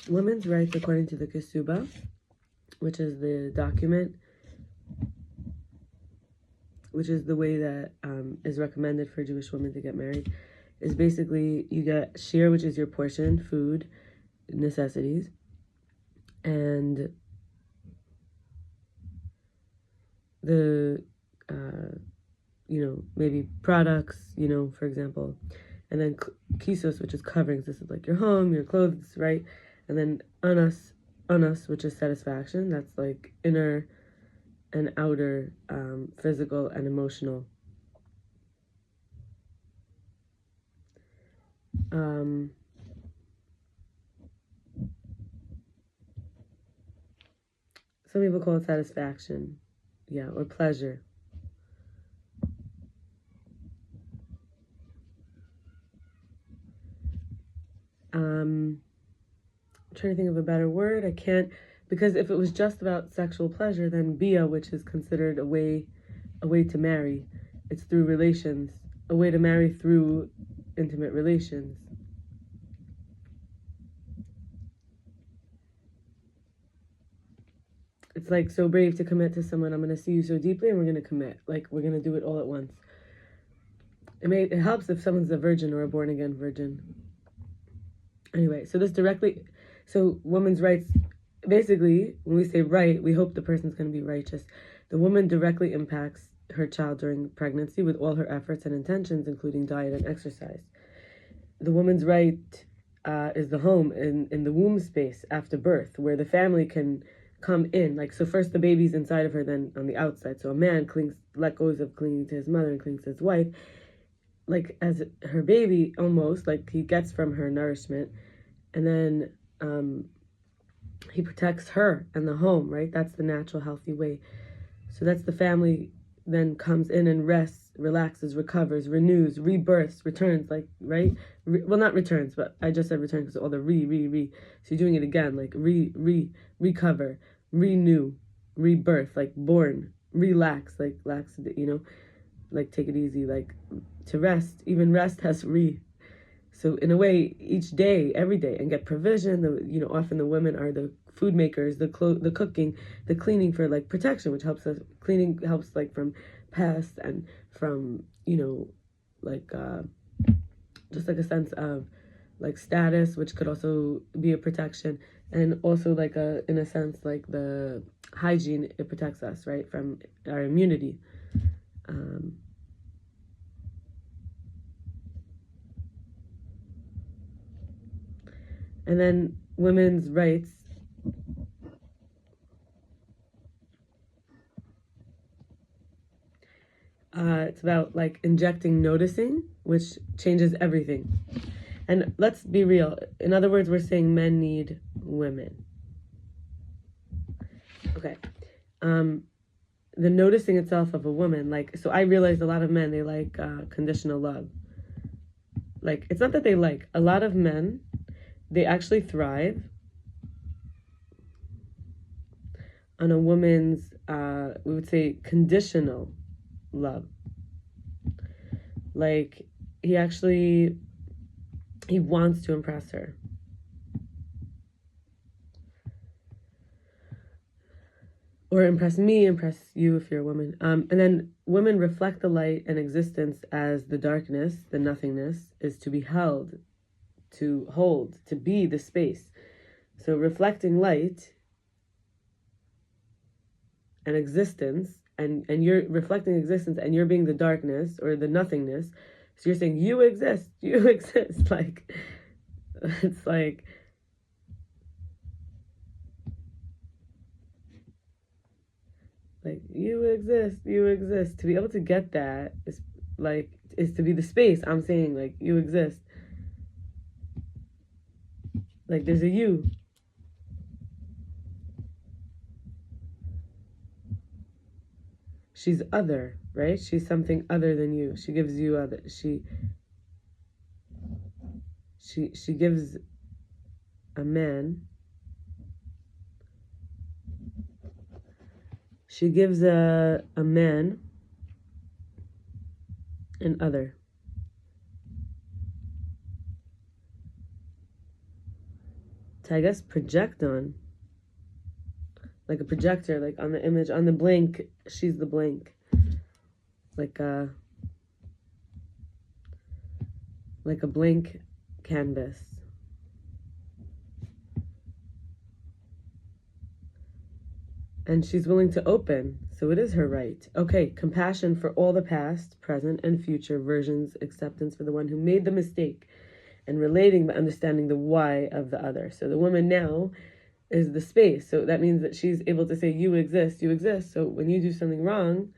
Women's rights, according to the Kisuba, which is the document, which is the way that is recommended for Jewish women to get married, is basically you get share, which is your portion, food, necessities, and the, maybe products, for example, and then kisos, which is coverings. This is like your home, your clothes, right? And then anas, which is satisfaction. That's like inner and outer, physical and emotional. Some people call it satisfaction, yeah, or pleasure. I'm trying to think of a better word. I can't, because if it was just about sexual pleasure, then bia, which is considered a way to marry, it's through relations, a way to marry through intimate relations. It's like so brave to commit to someone. I'm going to see you so deeply and we're going to commit. Like we're going to do it all at once. It helps if someone's a virgin or a born again virgin. Anyway, so women's rights, basically, when we say right, we hope the person's going to be righteous. The woman directly impacts her child during pregnancy with all her efforts and intentions, including diet and exercise. The woman's right is the home in the womb space after birth, where the family can come in. Like, so first the baby's inside of her, then on the outside. So a man let goes of clinging to his mother and clings to his wife, like as her baby, almost like he gets from her nourishment, and then he protects her and the home, right? That's the natural, healthy way. So that's the family then comes in and rests, relaxes, recovers, renews, rebirths, returns, like, right? Well, not returns, but I just said return because all the re. So you're doing it again, like recover, renew, rebirth, like born, relax, like lax, like take it easy, like to rest. Even rest has re. So in a way, each day, every day, and get provision. Often the women are the food makers, the cooking, the cleaning for like protection, which helps us. Cleaning helps like from pests and from like just like a sense of like status, which could also be a protection, and also like in a sense like the hygiene, it protects us, right, from our immunity. And then women's rights. It's about like injecting noticing, which changes everything. And let's be real. In other words, we're saying men need women. Okay. The noticing itself of a woman, like, so I realized a lot of men, they like conditional love. Like, it's not that they like. A lot of men, they actually thrive on a woman's, we would say, conditional love. Like, he wants to impress her. Or impress me, impress you if you're a woman. And then women reflect the light and existence as the darkness, the nothingness, is to be held, to hold, to be the space. So reflecting light and existence, and you're reflecting existence and you're being the darkness or the nothingness. So you're saying you exist. Like, it's like, you exist. To be able to get that is to be the space. I'm saying, like, you exist. Like, there's a you. She's other, right? She's something other than you. She gives you other. She gives a man. She gives a man an other. to, I guess, project on. Like a projector, like on the image, on the blank, she's the blank. Like a blank canvas. And she's willing to open, so it is her right. Okay, compassion for all the past, present, and future versions, acceptance for the one who made the mistake, and relating but understanding the why of the other. So the woman now is the space. So that means that she's able to say, you exist, you exist. So when you do something wrong,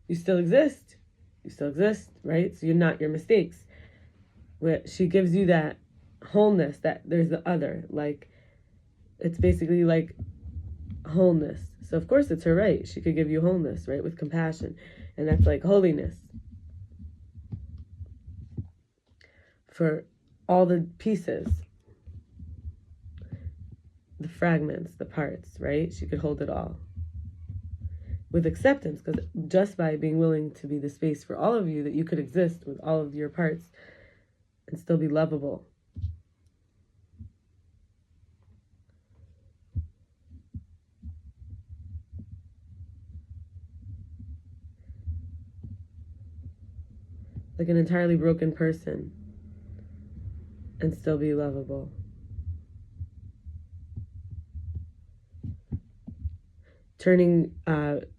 you still exist. You still exist, right? So you're not your mistakes. Where she gives you that wholeness, that there's the other. Like, it's basically like wholeness. So of course it's her right. She could give you wholeness, right? With compassion. And that's like holiness. For all the pieces. The fragments, the parts, right? She could hold it all. With acceptance, because just by being willing to be the space for all of you, that you could exist with all of your parts and still be lovable. Like an entirely broken person and still be lovable.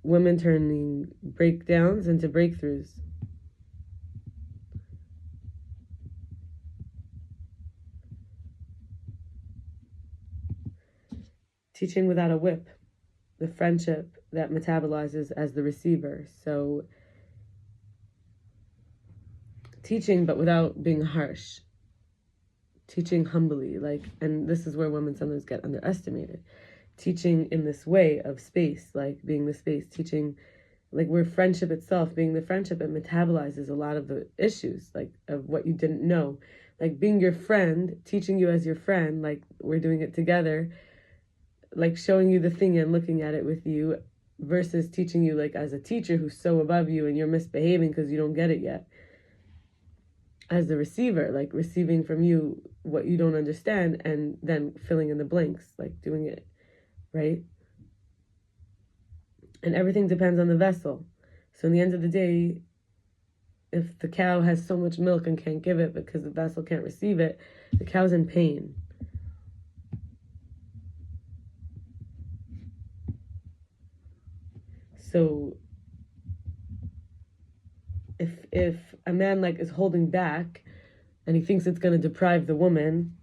Women turning breakdowns into breakthroughs. Teaching without a whip. The friendship that metabolizes as the receiver. So teaching but without being harsh. Teaching humbly, and this is where women sometimes get underestimated. Teaching in this way of space, like being the space, teaching, like where friendship itself, being the friendship, it metabolizes a lot of the issues, like of what you didn't know. Like being your friend, teaching you as your friend, like we're doing it together, like showing you the thing and looking at it with you, versus teaching you like as a teacher who's so above you and you're misbehaving because you don't get it yet. As the receiver, like receiving from you what you don't understand and then filling in the blanks, like doing it, right? And everything depends on the vessel. So in the end of the day, if the cow has so much milk and can't give it because the vessel can't receive it, the cow's in pain. So if a man like is holding back and he thinks it's going to deprive the woman,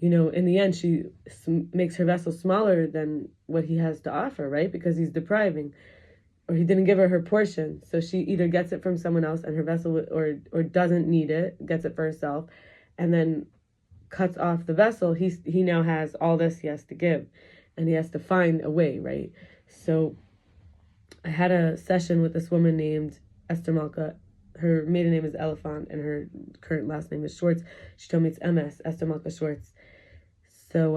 in the end she makes her vessel smaller than what he has to offer, right? Because he's depriving, or he didn't give her portion. So she either gets it from someone else and her vessel, or doesn't need it, gets it for herself, and then cuts off the vessel. He now has all this he has to give, and he has to find a way, right? So I had a session with this woman named Esther Malka. Her maiden name is Elephant, and her current last name is Shwartz. She told me it's MS, Esther Malka Shwartz. So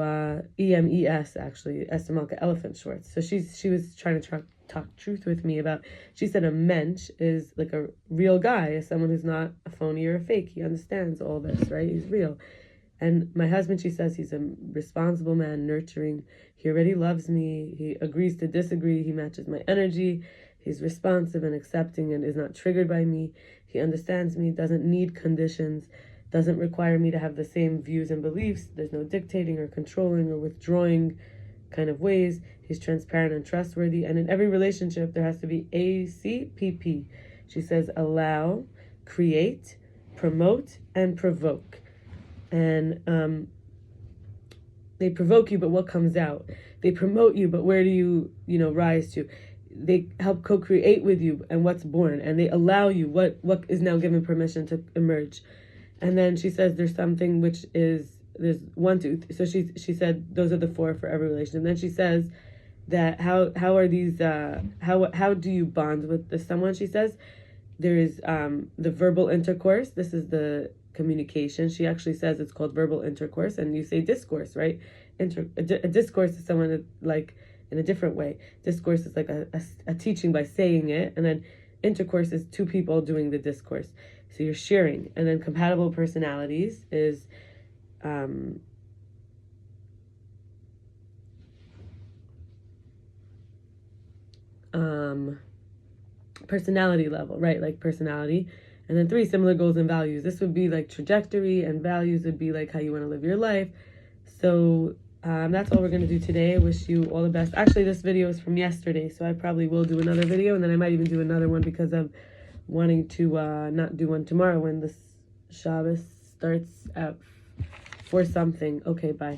EMES, actually, Esther Malka Elephant Shwartz. So she was trying to talk truth with me about, she said a mensch is like a real guy, someone who's not a phony or a fake. He understands all this, right? He's real. And my husband, she says, he's a responsible man, nurturing. He already loves me. He agrees to disagree. He matches my energy. He's responsive and accepting and is not triggered by me. He understands me, doesn't need conditions, doesn't require me to have the same views and beliefs. There's no dictating or controlling or withdrawing kind of ways. He's transparent and trustworthy. And in every relationship, there has to be ACPP. She says, allow, create, promote, and provoke. And they provoke you, but what comes out? They promote you, but where do you rise to? They help co-create with you and what's born, and they allow you what is now given permission to emerge. And then she says there's something which is, there's 1, 2. So she said those are the 4 for every relation. And then she says that how are these how do you bond with someone? She says there is the verbal intercourse. This is the communication. She actually says it's called verbal intercourse, and you say discourse, right? A discourse is someone like in a different way. Discourse is like a teaching by saying it, and then intercourse is 2 people doing the discourse. So you're sharing. And then compatible personalities is personality level, right? Like personality. And then 3, similar goals and values. This would be like trajectory, and values would be like how you want to live your life. So that's all we're going to do today. I wish you all the best. Actually, this video is from yesterday, so I probably will do another video, and then I might even do another one because I'm wanting to not do one tomorrow when this Shabbos starts at 4 something. Okay, bye.